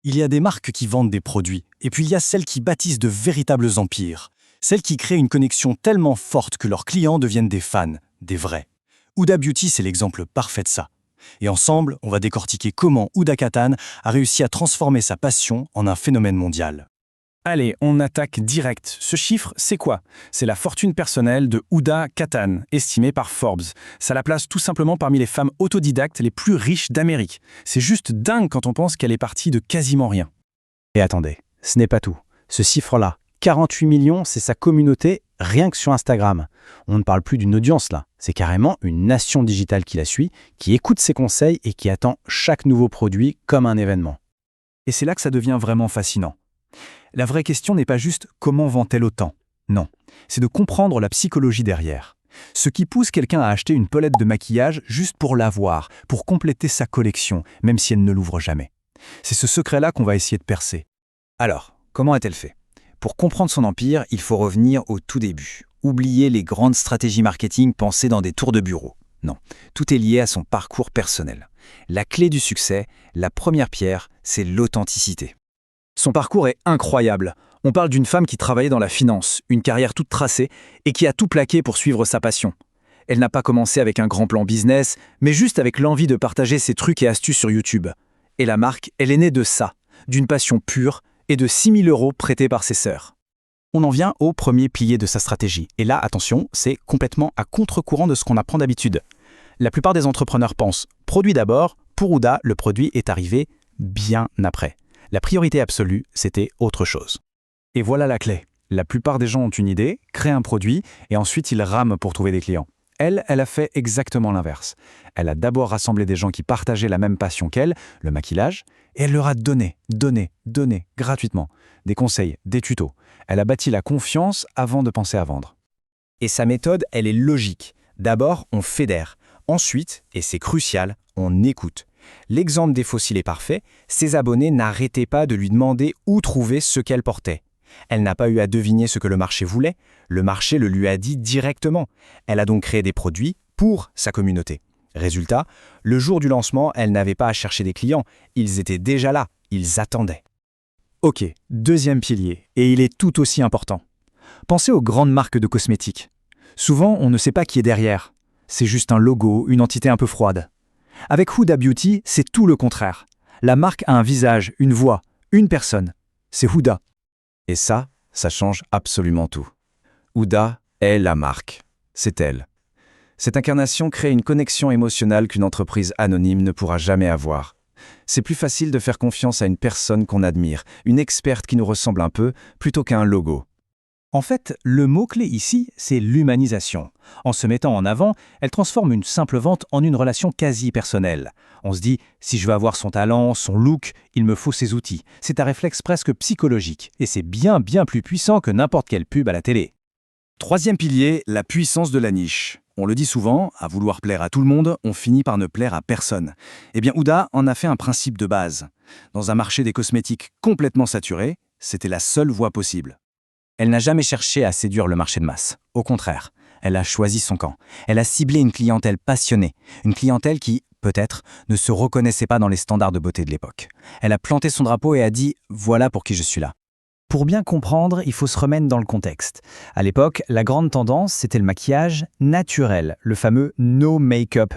Il y a des marques qui vendent des produits, et puis il y a celles qui bâtissent de véritables empires. Celles qui créent une connexion tellement forte que leurs clients deviennent des fans, des vrais. Huda Beauty, c'est l'exemple parfait de ça. Et ensemble, on va décortiquer comment Huda Kattan a réussi à transformer sa passion en un phénomène mondial. Allez, on attaque direct. Ce chiffre, c'est quoi? C'est la fortune personnelle de Huda Kattan, estimée par Forbes. Ça la place tout simplement parmi les femmes autodidactes les plus riches d'Amérique. C'est juste dingue quand on pense qu'elle est partie de quasiment rien. Et attendez, ce n'est pas tout. Ce chiffre-là, 48 millions, c'est sa communauté rien que sur Instagram. On ne parle plus d'une audience là, c'est carrément une nation digitale qui la suit, qui écoute ses conseils et qui attend chaque nouveau produit comme un événement. Et c'est là que ça devient vraiment fascinant. La vraie question n'est pas juste comment vend-elle autant. Non, c'est de comprendre la psychologie derrière. Ce qui pousse quelqu'un à acheter une palette de maquillage juste pour l'avoir, pour compléter sa collection, même si elle ne l'ouvre jamais. C'est ce secret-là qu'on va essayer de percer. Alors, comment a-t-elle fait? Pour comprendre son empire, il faut revenir au tout début. Oublier les grandes stratégies marketing pensées dans des tours de bureau. Non, tout est lié à son parcours personnel. La clé du succès, la première pierre, c'est l'authenticité. Son parcours est incroyable. On parle d'une femme qui travaillait dans la finance, une carrière toute tracée, et qui a tout plaqué pour suivre sa passion. Elle n'a pas commencé avec un grand plan business, mais juste avec l'envie de partager ses trucs et astuces sur YouTube. Et la marque, elle est née de ça, d'une passion pure et de 6 000 € prêtés par ses sœurs. On en vient au premier pilier de sa stratégie. Et là, attention, c'est complètement à contre-courant de ce qu'on apprend d'habitude. La plupart des entrepreneurs pensent « produit d'abord ». Pour Huda, le produit est arrivé bien après. La priorité absolue, c'était autre chose. Et voilà la clé. La plupart des gens ont une idée, créent un produit, et ensuite ils rament pour trouver des clients. Elle a fait exactement l'inverse. Elle a d'abord rassemblé des gens qui partageaient la même passion qu'elle, le maquillage, et elle leur a donné, gratuitement, des conseils, des tutos. Elle a bâti la confiance avant de penser à vendre. Et sa méthode, elle est logique. D'abord, on fédère. Ensuite, et c'est crucial, on écoute. L'exemple des fossiles est parfait, ses abonnés n'arrêtaient pas de lui demander où trouver ce qu'elle portait. Elle n'a pas eu à deviner ce que le marché voulait, le marché le lui a dit directement. Elle a donc créé des produits pour sa communauté. Résultat, le jour du lancement, elle n'avait pas à chercher des clients, ils étaient déjà là, ils attendaient. Ok, deuxième pilier, et il est tout aussi important. Pensez aux grandes marques de cosmétiques. Souvent, on ne sait pas qui est derrière. C'est juste un logo, une entité un peu froide. Avec Huda Beauty, c'est tout le contraire. La marque a un visage, une voix, une personne. C'est Huda. Et ça change absolument tout. Huda est la marque. C'est elle. Cette incarnation crée une connexion émotionnelle qu'une entreprise anonyme ne pourra jamais avoir. C'est plus facile de faire confiance à une personne qu'on admire, une experte qui nous ressemble un peu, plutôt qu'à un logo. En fait, le mot-clé ici, c'est l'humanisation. En se mettant en avant, elle transforme une simple vente en une relation quasi personnelle. On se dit, si je veux avoir son talent, son look, il me faut ses outils. C'est un réflexe presque psychologique, et c'est bien plus puissant que n'importe quelle pub à la télé. Troisième pilier, la puissance de la niche. On le dit souvent, à vouloir plaire à tout le monde, on finit par ne plaire à personne. Eh bien, Huda en a fait un principe de base. Dans un marché des cosmétiques complètement saturé, c'était la seule voie possible. Elle n'a jamais cherché à séduire le marché de masse. Au contraire, elle a choisi son camp. Elle a ciblé une clientèle passionnée, une clientèle qui, peut-être, ne se reconnaissait pas dans les standards de beauté de l'époque. Elle a planté son drapeau et a dit « voilà pour qui je suis là ». Pour bien comprendre, il faut se remettre dans le contexte. À l'époque, la grande tendance, c'était le maquillage naturel, le fameux no make-up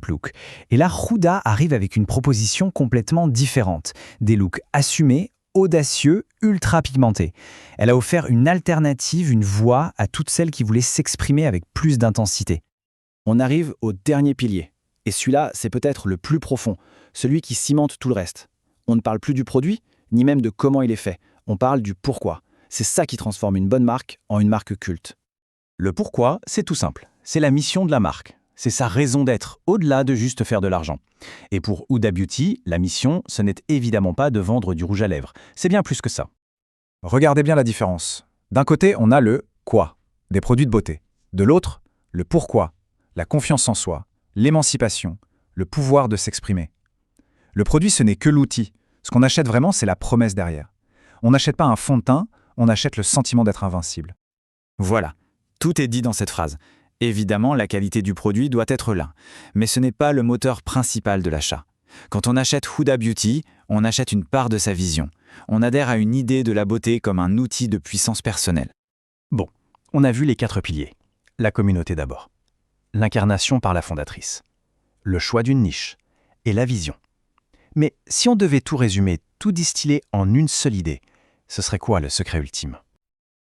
look. Et là, Huda arrive avec une proposition complètement différente. Des looks assumés, audacieux, ultra pigmentés. Elle a offert une alternative, une voix à toutes celles qui voulaient s'exprimer avec plus d'intensité. On arrive au dernier pilier. Et celui-là, c'est peut-être le plus profond, celui qui cimente tout le reste. On ne parle plus du produit, ni même de comment il est fait. On parle du pourquoi. C'est ça qui transforme une bonne marque en une marque culte. Le pourquoi, c'est tout simple. C'est la mission de la marque. C'est sa raison d'être, au-delà de juste faire de l'argent. Et pour Huda Beauty, la mission, ce n'est évidemment pas de vendre du rouge à lèvres. C'est bien plus que ça. Regardez bien la différence. D'un côté, on a le « quoi », des produits de beauté. De l'autre, le « pourquoi », la confiance en soi, l'émancipation, le pouvoir de s'exprimer. Le produit, ce n'est que l'outil. Ce qu'on achète vraiment, c'est la promesse derrière. On n'achète pas un fond de teint, on achète le sentiment d'être invincible. Voilà, tout est dit dans cette phrase. Évidemment, la qualité du produit doit être là, mais ce n'est pas le moteur principal de l'achat. Quand on achète Huda Beauty, on achète une part de sa vision. On adhère à une idée de la beauté comme un outil de puissance personnelle. Bon, on a vu les 4 piliers. La communauté d'abord. L'incarnation par la fondatrice. Le choix d'une niche. Et la vision. Mais si on devait tout résumer, tout distiller en une seule idée, ce serait quoi le secret ultime?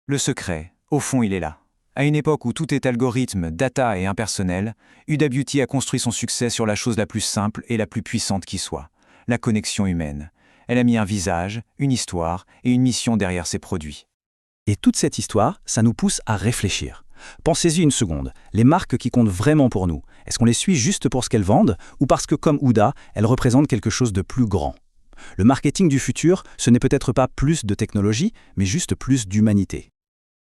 Le secret, au fond, il est là. À une époque où tout est algorithme, data et impersonnel, Huda Beauty a construit son succès sur la chose la plus simple et la plus puissante qui soit, la connexion humaine. Elle a mis un visage, une histoire et une mission derrière ses produits. Et toute cette histoire, ça nous pousse à réfléchir. Pensez-y une seconde, les marques qui comptent vraiment pour nous, est-ce qu'on les suit juste pour ce qu'elles vendent ou parce que, comme Huda, elles représentent quelque chose de plus grand? Le marketing du futur, ce n'est peut-être pas plus de technologie, mais juste plus d'humanité.